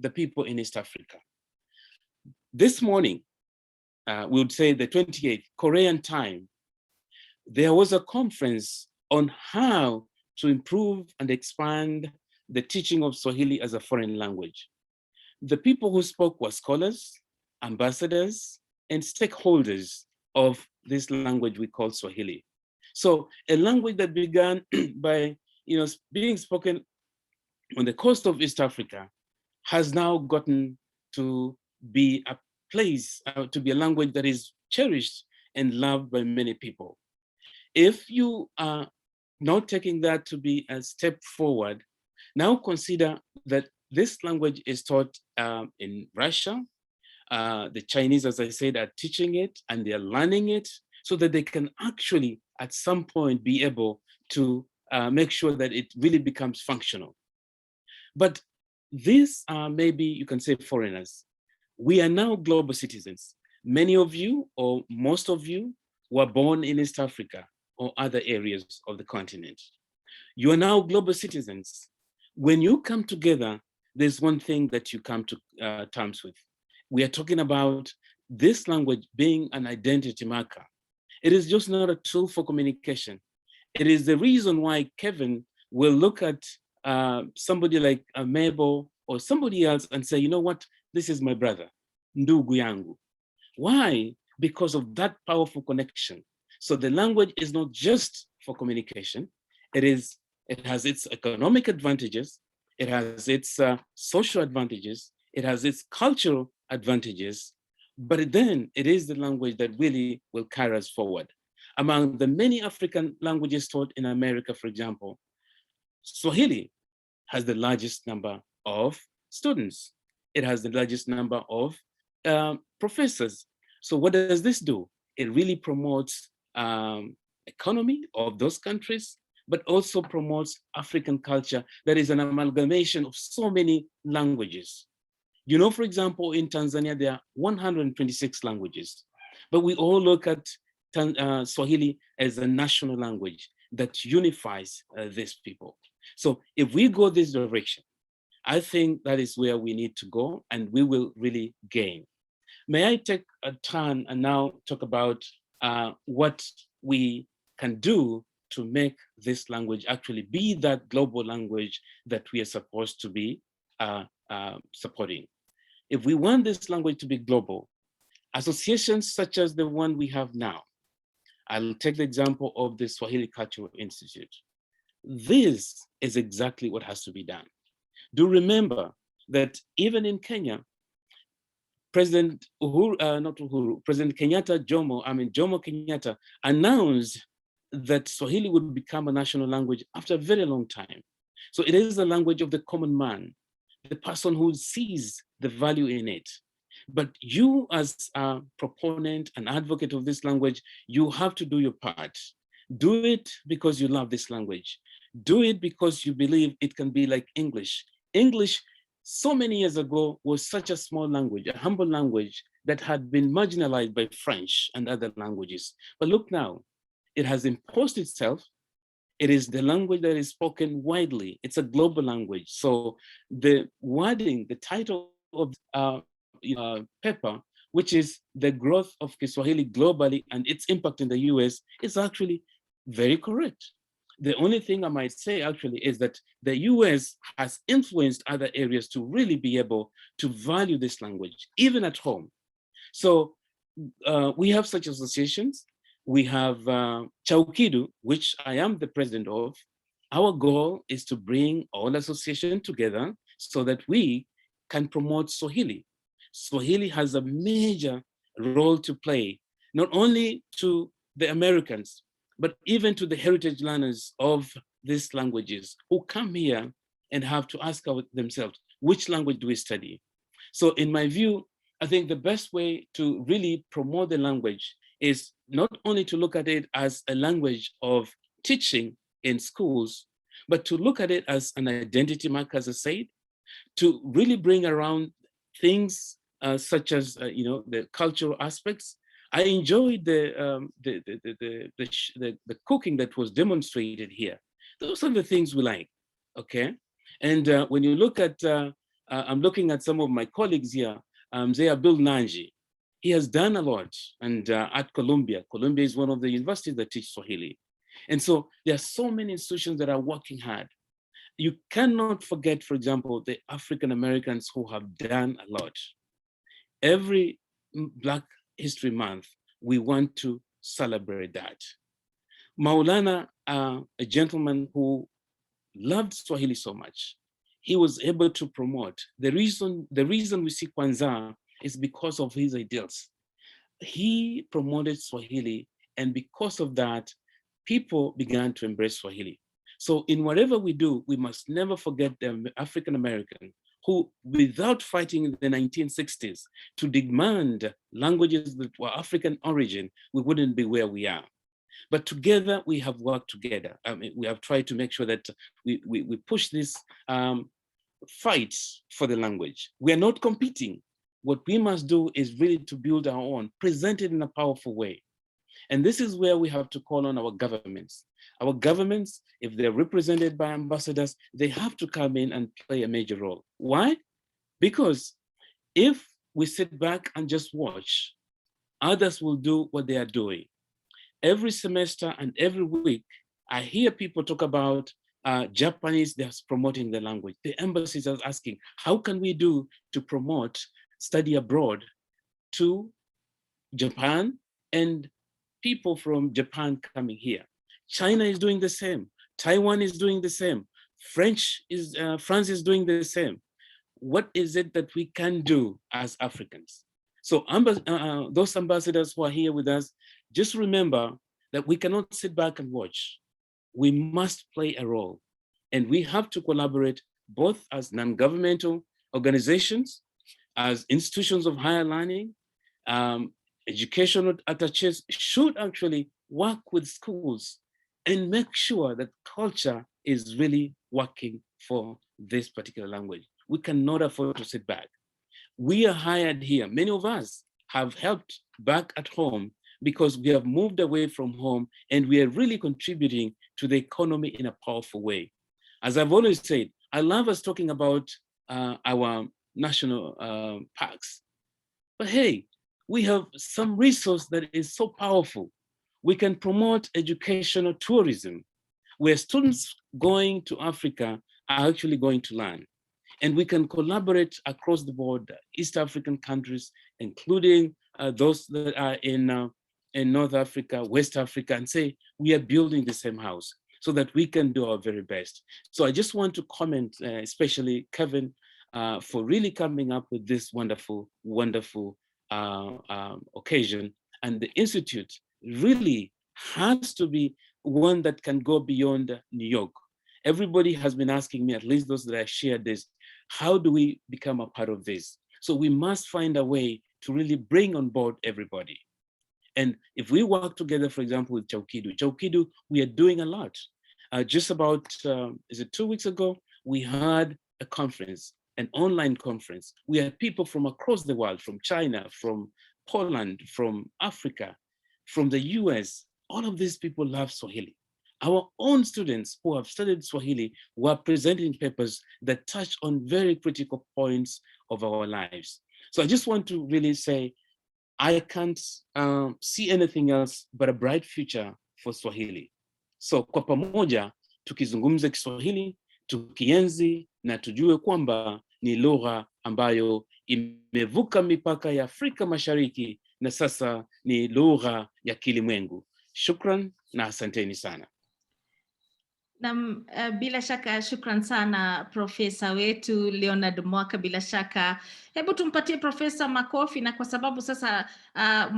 the people in East Africa. This morning, we would say the 28th, Korean time, there was a conference on how to improve and expand the teaching of Swahili as a foreign language. The people who spoke were scholars, ambassadors, and stakeholders of this language we call Swahili. So a language that began by being spoken on the coast of East Africa has now gotten to be a place, to be a language that is cherished and loved by many people. If you are not taking that to be a step forward, now consider that this language is taught in Russia. The Chinese, as I said, are teaching it and they're learning it so that they can actually, at some point, be able to make sure that it really becomes functional. But these are maybe, you can say, foreigners. We are now global citizens. Many of you, or most of you, were born in East Africa or other areas of the continent. You are now global citizens. When you come together, there's one thing that you come to terms with. We are talking about this language being an identity marker. It is just not a tool for communication. It is the reason why Kevin will look at somebody like Mabel or somebody else and say, you know what, this is my brother, ndugu yangu. Why? Because of that powerful connection. So the language is not just for communication. It has its economic advantages. It has its social advantages. It has its cultural advantages. But then it is the language that really will carry us forward. Among the many African languages taught in America, for example, Swahili has the largest number of students. It has the largest number of professors. So what does this do? It really promotes economy of those countries, but also promotes African culture that is an amalgamation of so many languages. You know, for example, in Tanzania, there are 126 languages, but we all look at Swahili as a national language that unifies these people. So if we go this direction, I think that is where we need to go and we will really gain. May I take a turn and now talk about what we can do to make this language actually be that global language that we are supposed to be supporting. If we want this language to be global, associations such as the one we have now, I'll take the example of the Swahili Cultural Institute. This is exactly what has to be done. Do remember that even in Kenya, President Kenyatta Jomo Kenyatta announced that Swahili would become a national language after a very long time. So it is the language of the common man, the person who sees the value in it. But you as a proponent and advocate of this language, you have to do your part. Do it because you love this language. Do it because you believe it can be like English. English, so many years ago, was such a small language, a humble language that had been marginalized by French and other languages. But look now, it has imposed itself. It is the language that is spoken widely. It's a global language. So the wording, the title of paper, which is the growth of Kiswahili globally and its impact in the US, is actually very correct. The only thing I might say actually is that the US has influenced other areas to really be able to value this language, even at home. So we have such associations. We have CHAUKIDU, which I am the president of. Our goal is to bring all associations together so that we can promote Swahili. Swahili has a major role to play, not only to the Americans, but even to the heritage learners of these languages who come here and have to ask themselves, which language do we study? So in my view, I think the best way to really promote the language is not only to look at it as a language of teaching in schools, but to look at it as an identity mark, as I said, to really bring around things such as the cultural aspects. I enjoyed the cooking that was demonstrated here. Those are the things we like, okay? And when you look at I'm looking at some of my colleagues here. Zaya Bill Nanji, he has done a lot. And at Columbia is one of the universities that teach Swahili. And so there are so many institutions that are working hard. You cannot forget, for example, the African Americans who have done a lot. Every Black History Month, we want to celebrate that. Maulana, a gentleman who loved Swahili so much, he was able to promote. The reason we see Kwanzaa is because of his ideals. He promoted Swahili, and because of that, people began to embrace Swahili. So in whatever we do, we must never forget the African American who, without fighting in the 1960s to demand languages that were African origin, we wouldn't be where we are. But together, we have worked together. I mean, we have tried to make sure that we push this fight for the language. We are not competing. What we must do is really to build our own, present it in a powerful way. And this is where we have to call on our governments. Our governments, if they're represented by ambassadors, they have to come in and play a major role. Why? Because if we sit back and just watch, others will do what they are doing. Every semester and every week, I hear people talk about Japanese, they're promoting the language. The embassies are asking, how can we do to promote study abroad to Japan and people from Japan coming here? China is doing the same. Taiwan is doing the same. France is doing the same. What is it that we can do as Africans? So those ambassadors who are here with us, just remember that we cannot sit back and watch. We must play a role. And we have to collaborate both as non-governmental organizations, as institutions of higher learning, educational attaches should actually work with schools and make sure that culture is really working for this particular language. We cannot afford to sit back. We are hired here. Many of us have helped back at home because we have moved away from home and we are really contributing to the economy in a powerful way. As I've always said, I love us talking about our national parks. But hey, we have some resource that is so powerful. We can promote educational tourism, where students going to Africa are actually going to learn. And we can collaborate across the board, East African countries, including those that are in North Africa, West Africa, and say, we are building the same house so that we can do our very best. So I just want to comment, especially Kevin, for really coming up with this wonderful, wonderful occasion. And the Institute really has to be one that can go beyond New York. Everybody has been asking me, at least those that I shared this, how do we become a part of this? So we must find a way to really bring on board everybody. And if we work together, for example, with CHAUKIDU, we are doing a lot. Just about, is it 2 weeks ago, we had a conference, an online conference. We had people from across the world, from China, from Poland, from Africa, from the US. All of these people love Swahili. Our own students who have studied Swahili were presenting papers that touch on very critical points of our lives. So I just want to really say, I can't see anything else but a bright future for Swahili. So kwa pamoja, tukizungumza Kiswahili, tukienzi na tujue kwamba ni lugha ambayo imevuka mipaka ya Afrika Mashariki na sasa ni lugha ya kilimwengu. Shukran na asanteni sana. Na bila shaka shukran sana profesa wetu Leonard Muaka. Bila shaka hebu tumpatie profesa makofi, na kwa sababu sasa